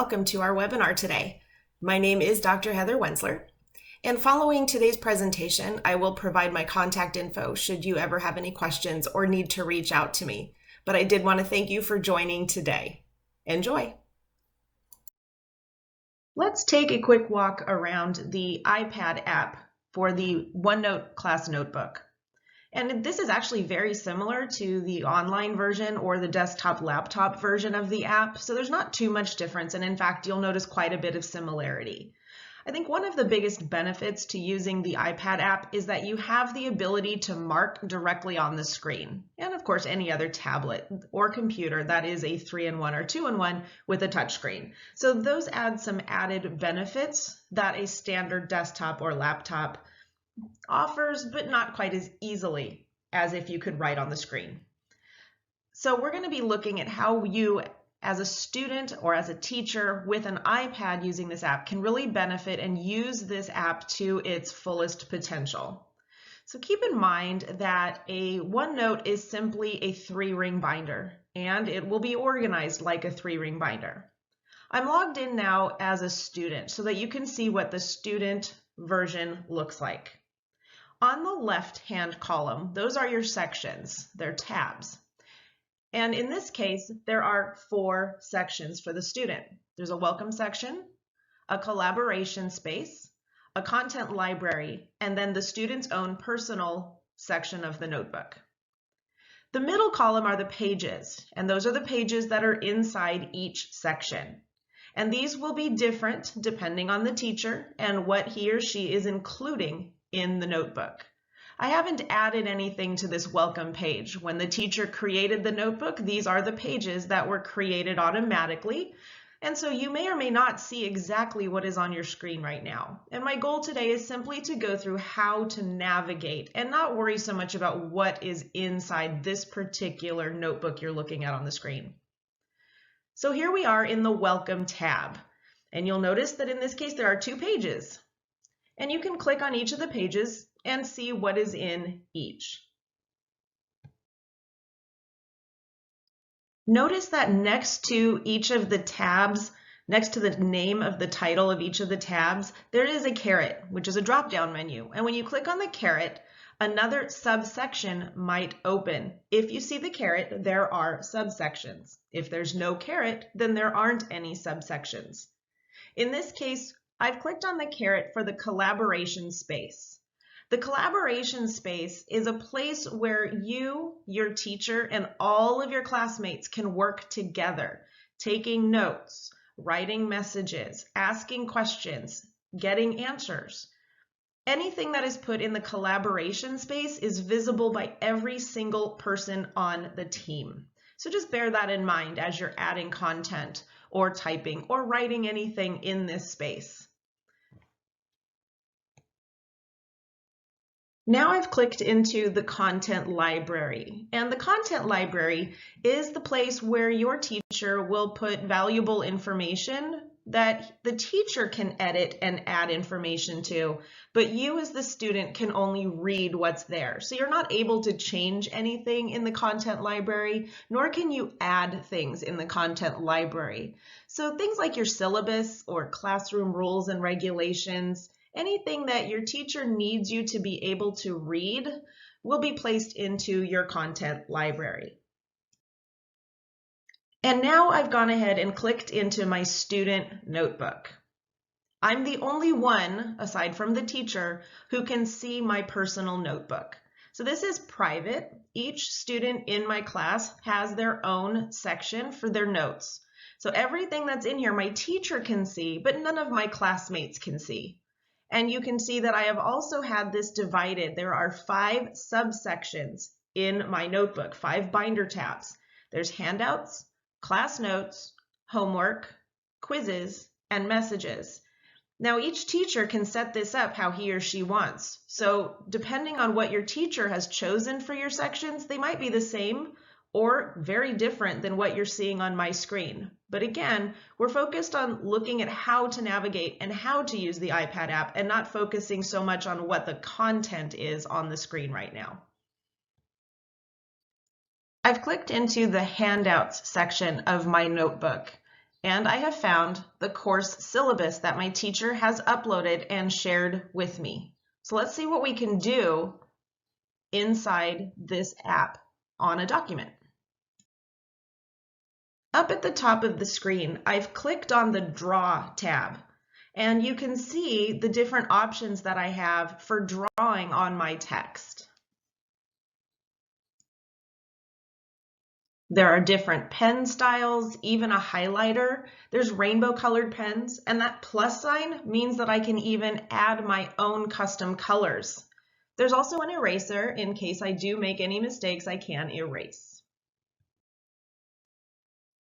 welcome to our webinar today. My name is Dr. Heather Wensler, and following today's presentation, I will provide my contact info should you ever have any questions or need to reach out to me. But I did want to thank you for joining today. Enjoy. Let's take a quick walk around the iPad app for the Onenote class notebook. And this is actually very similar to the online version or the desktop laptop version of the app, so there's not too much difference, and in fact, you'll notice quite a bit of similarity. I think one of the biggest benefits to using the iPad app is that you have the ability to mark directly on the screen, and of course any other tablet or computer that is a 3-in-1 or 2-in-1 with a touchscreen. So those add some added benefits that a standard desktop or laptop offers, but not quite as easily as if you could write on the screen. So we're going to be looking at how you as a student or as a teacher with an iPad using this app can really benefit and use this app to its fullest potential. So keep in mind that a OneNote is simply a 3-ring binder, and it will be organized like a 3-ring binder. I'm logged in now as a student so that you can see what the student version looks like. On the left-hand column, those are your sections, they're tabs. And in this case, there are 4 sections for the student. There's a welcome section, a collaboration space, a content library, and then the student's own personal section of the notebook. The middle column are the pages, and those are the pages that are inside each section. And these will be different depending on the teacher and what he or she is including in the notebook. I haven't added anything to this welcome page. When the teacher created the notebook, these are the pages that were created automatically. And so you may or may not see exactly what is on your screen right now. And my goal today is simply to go through how to navigate and not worry so much about what is inside this particular notebook you're looking at on the screen. So here we are in the Welcome tab. And you'll notice that in this case, there are 2 pages. And you can click on each of the pages and see what is in each. Notice that next to each of the tabs, next to the name of the title of each of the tabs, there is a caret, which is a drop-down menu. And when you click on the caret, another subsection might open. If you see the caret, there are subsections. If there's no caret, then there aren't any subsections. In this case, I've clicked on the caret for the collaboration space. The collaboration space is a place where you, your teacher, and all of your classmates can work together, taking notes, writing messages, asking questions, getting answers. Anything that is put in the collaboration space is visible by every single person on the team. So just bear that in mind as you're adding content or typing or writing anything in this space. Now I've clicked into the content library, and the content library is the place where your teacher will put valuable information that the teacher can edit and add information to, but you as the student can only read what's there. So you're not able to change anything in the content library, nor can you add things in the content library. So things like your syllabus or classroom rules and regulations, anything that your teacher needs you to be able to read will be placed into your content library. And now I've gone ahead and clicked into my student notebook. I'm the only one, aside from the teacher, who can see my personal notebook. So this is private. Each student in my class has their own section for their notes. So everything that's in here my teacher can see, but none of my classmates can see. And you can see that I have also had this divided. There are 5 subsections in my notebook, 5 binder tabs. There's handouts, class notes, homework, quizzes, and messages. Now each teacher can set this up how he or she wants. So depending on what your teacher has chosen for your sections, they might be the same or very different than what you're seeing on my screen. But again, we're focused on looking at how to navigate and how to use the iPad app and not focusing so much on what the content is on the screen right now. I've clicked into the handouts section of my notebook. and I have found the course syllabus that my teacher has uploaded and shared with me. So let's see what we can do inside this app on a document. Up at the top of the screen, I've clicked on the Draw tab, and you can see the different options that I have for drawing on my text. There are different pen styles, even a highlighter. There's rainbow colored pens, and that plus sign means that I can even add my own custom colors. There's also an eraser in case I do make any mistakes I can erase.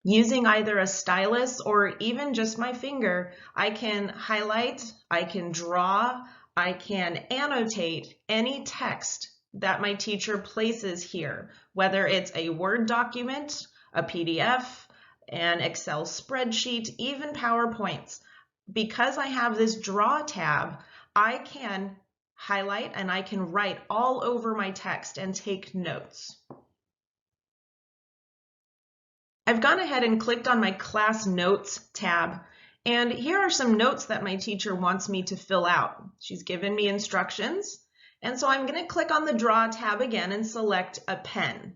Using either a stylus or even just my finger, I can highlight, I can draw, I can annotate any text that my teacher places here, whether it's a Word document, a PDF, an Excel spreadsheet, even PowerPoints. Because I have this Draw tab, I can highlight and I can write all over my text and take notes. I've gone ahead and clicked on my Class Notes tab, and here are some notes that my teacher wants me to fill out. She's given me instructions. And so I'm going to click on the Draw tab again and select a pen.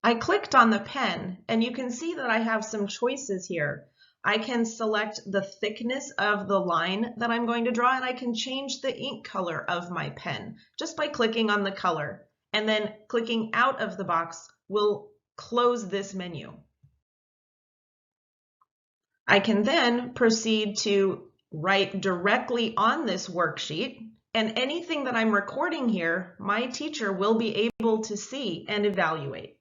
I clicked on the pen, and you can see that I have some choices here. I can select the thickness of the line that I'm going to draw, and I can change the ink color of my pen just by clicking on the color. And then clicking out of the box will close this menu. I can then proceed to write directly on this worksheet, and anything that I'm recording here, my teacher will be able to see and evaluate.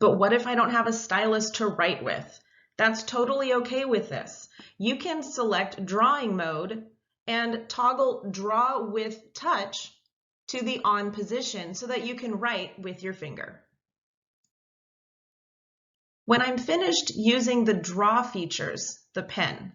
But what if I don't have a stylus to write with? That's totally okay with this. You can select drawing mode and toggle draw with touch to the on position so that you can write with your finger. When I'm finished using the draw features, the pen,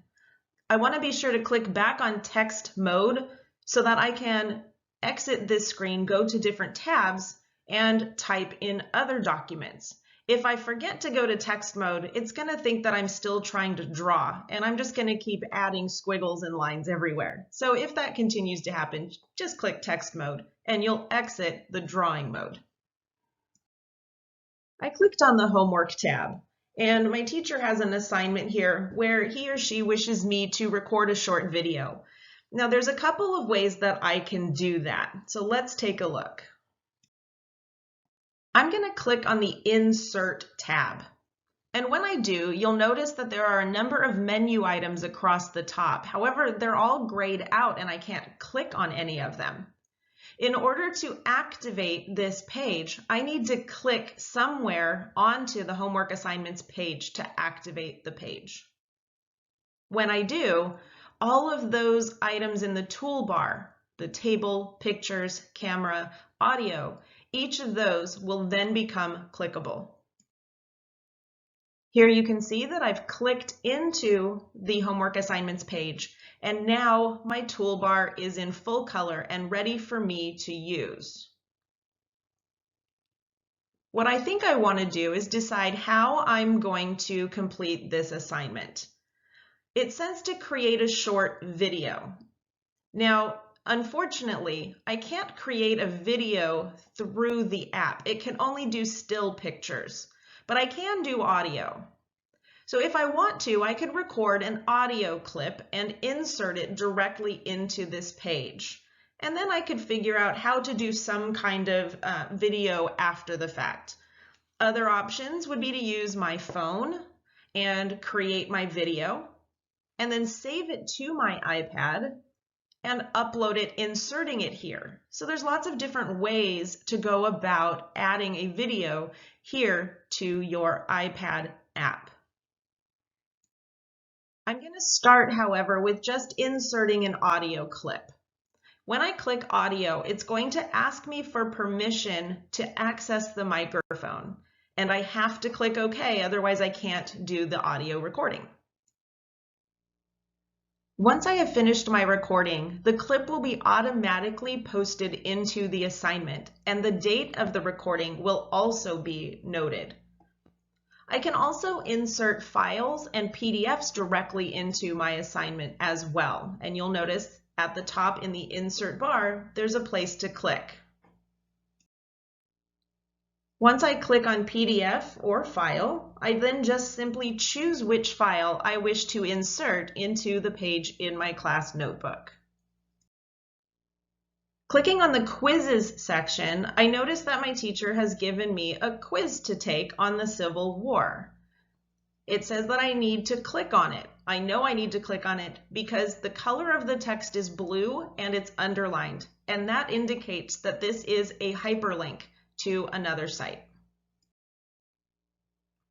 I want to be sure to click back on text mode so that I can exit this screen, go to different tabs, and type in other documents. If I forget to go to text mode, it's going to think that I'm still trying to draw, and I'm just going to keep adding squiggles and lines everywhere. So if that continues to happen, just click text mode, and you'll exit the drawing mode. I clicked on the Homework tab, and my teacher has an assignment here where he or she wishes me to record a short video. Now, there's a couple of ways that I can do that, so let's take a look. I'm going to click on the Insert tab. And when I do, you'll notice that there are a number of menu items across the top. However, they're all grayed out and I can't click on any of them. In order to activate this page, I need to click somewhere onto the homework assignments page to activate the page. When I do, all of those items in the toolbar, the table, pictures, camera, audio, each of those will then become clickable. Here you can see that I've clicked into the homework assignments page, and now my toolbar is in full color and ready for me to use. What I think I want to do is decide how I'm going to complete this assignment. It says to create a short video. Now, unfortunately, I can't create a video through the app. It can only do still pictures, but I can do audio. So if I want to, I could record an audio clip and insert it directly into this page. And then I could figure out how to do some kind of video after the fact. Other options would be to use my phone and create my video, and then save it to my iPad and upload it, inserting it here. So there's lots of different ways to go about adding a video here to your iPad app. I'm going to start, however, with just inserting an audio clip. When I click audio, it's going to ask me for permission to access the microphone, and I have to click OK, otherwise I can't do the audio recording. Once I have finished my recording, the clip will be automatically posted into the assignment, and the date of the recording will also be noted. I can also insert files and PDFs directly into my assignment as well, and you'll notice at the top in the insert bar, there's a place to click. Once I click on PDF or file, I then just simply choose which file I wish to insert into the page in my class notebook. Clicking on the quizzes section, I notice that my teacher has given me a quiz to take on the Civil War. It says that I need to click on it. I know I need to click on it because the color of the text is blue and it's underlined, and that indicates that this is a hyperlink to another site.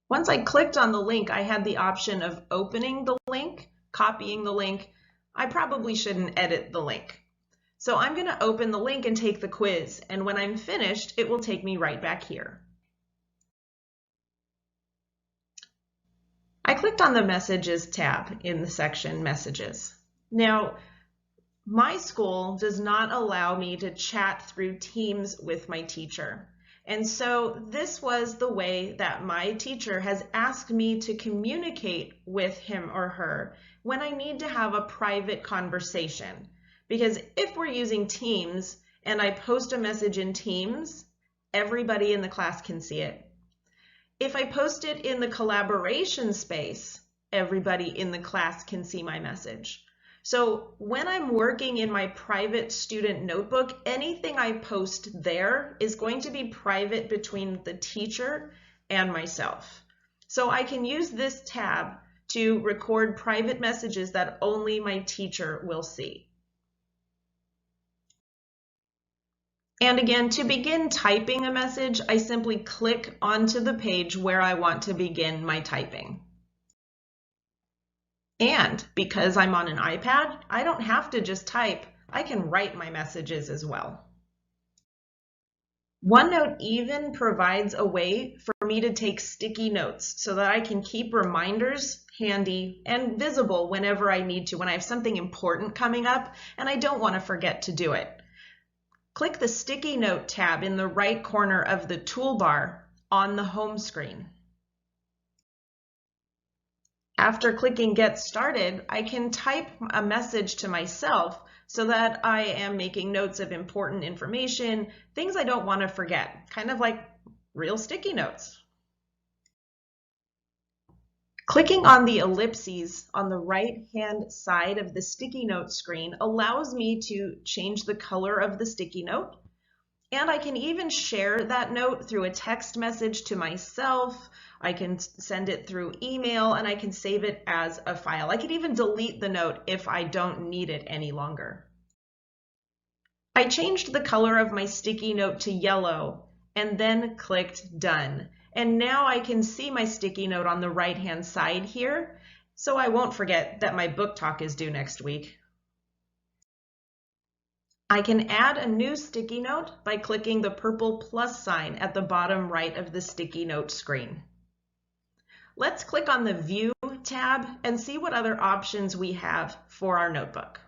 Once I clicked on the link, I had the option of opening the link, copying the link. I probably shouldn't edit the link. So I'm going to open the link and take the quiz, and when I'm finished, it will take me right back here. I clicked on the Messages tab in the section Messages. Now, my school does not allow me to chat through Teams with my teacher. And so this was the way that my teacher has asked me to communicate with him or her when I need to have a private conversation. Because if we're using Teams and I post a message in Teams, everybody in the class can see it. If I post it in the collaboration space, everybody in the class can see my message. So when I'm working in my private student notebook, anything I post there is going to be private between the teacher and myself. So I can use this tab to record private messages that only my teacher will see. And again, to begin typing a message, I simply click onto the page where I want to begin my typing. And because I'm on an iPad, I don't have to just type, I can write my messages as well. OneNote even provides a way for me to take sticky notes so that I can keep reminders handy and visible whenever I need to, when I have something important coming up and I don't want to forget to do it. Click the Sticky Note tab in the right corner of the toolbar on the home screen. After clicking Get Started, I can type a message to myself so that I am making notes of important information, things I don't want to forget, kind of like real sticky notes. Clicking on the ellipses on the right-hand side of the sticky note screen allows me to change the color of the sticky note, and I can even share that note through a text message to myself. I can send it through email, and I can save it as a file. I can even delete the note if I don't need it any longer. I changed the color of my sticky note to yellow and then clicked Done. And now I can see my sticky note on the right-hand side here, so I won't forget that my book talk is due next week. I can add a new sticky note by clicking the purple plus sign at the bottom right of the sticky note screen. Let's click on the View tab and see what other options we have for our notebook.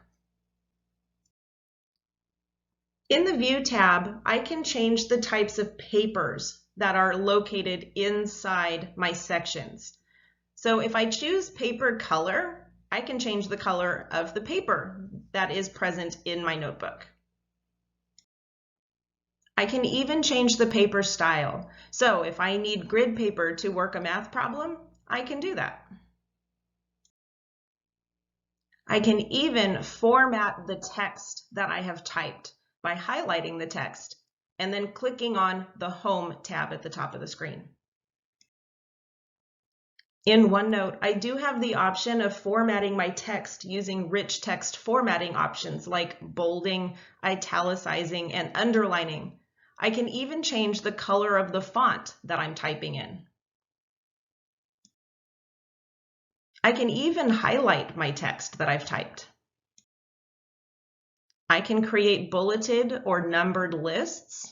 In the View tab, I can change the types of papers that are located inside my sections. So if I choose paper color, I can change the color of the paper that is present in my notebook. I can even change the paper style. So if I need grid paper to work a math problem, I can do that. I can even format the text that I have typed by highlighting the text and then clicking on the Home tab at the top of the screen. In OneNote, I do have the option of formatting my text using rich text formatting options like bolding, italicizing, and underlining. I can even change the color of the font that I'm typing in. I can even highlight my text that I've typed. I can create bulleted or numbered lists.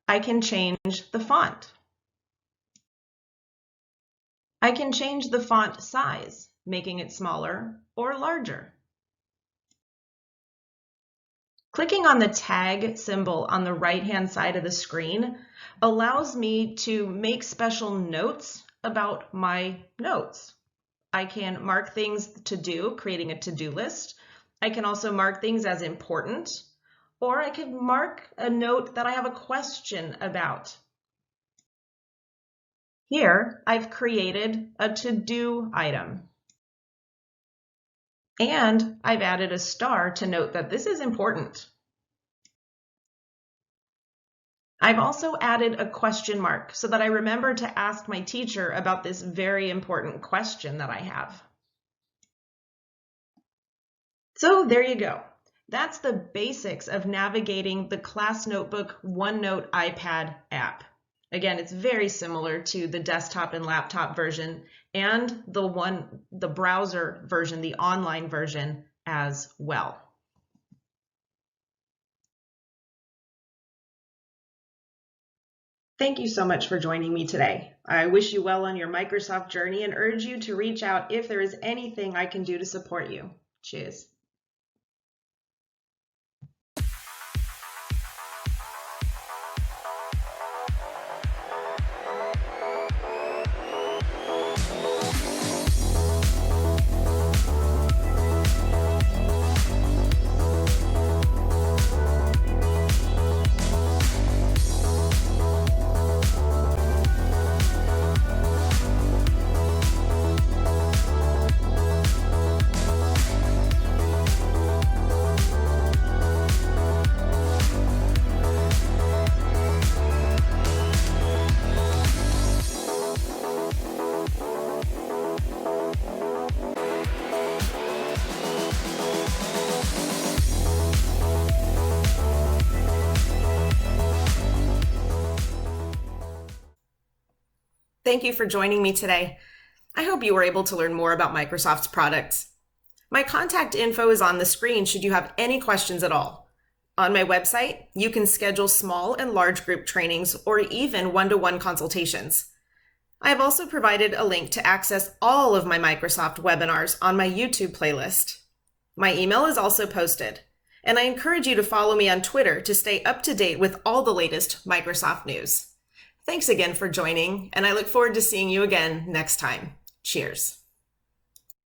I can change the font. I can change the font size, making it smaller or larger. Clicking on the tag symbol on the right-hand side of the screen allows me to make special notes about my notes. I can mark things to do, creating a to-do list. I can also mark things as important, or I can mark a note that I have a question about. Here, I've created a to-do item. And I've added a star to note that this is important. I've also added a question mark so that I remember to ask my teacher about this very important question that I have. So there you go. That's the basics of navigating the Class Notebook OneNote iPad app. Again, it's very similar to the desktop and laptop version and the browser version, the online version as well. Thank you so much for joining me today. I wish you well on your Microsoft journey and urge you to reach out if there is anything I can do to support you. Cheers. Thank you for joining me today. I hope you were able to learn more about Microsoft's products. My contact info is on the screen should you have any questions at all. On my website, you can schedule small and large group trainings or even one-to-one consultations. I have also provided a link to access all of my Microsoft webinars on my YouTube playlist. My email is also posted, and I encourage you to follow me on Twitter to stay up to date with all the latest Microsoft news. Thanks again for joining, and I look forward to seeing you again next time. Cheers.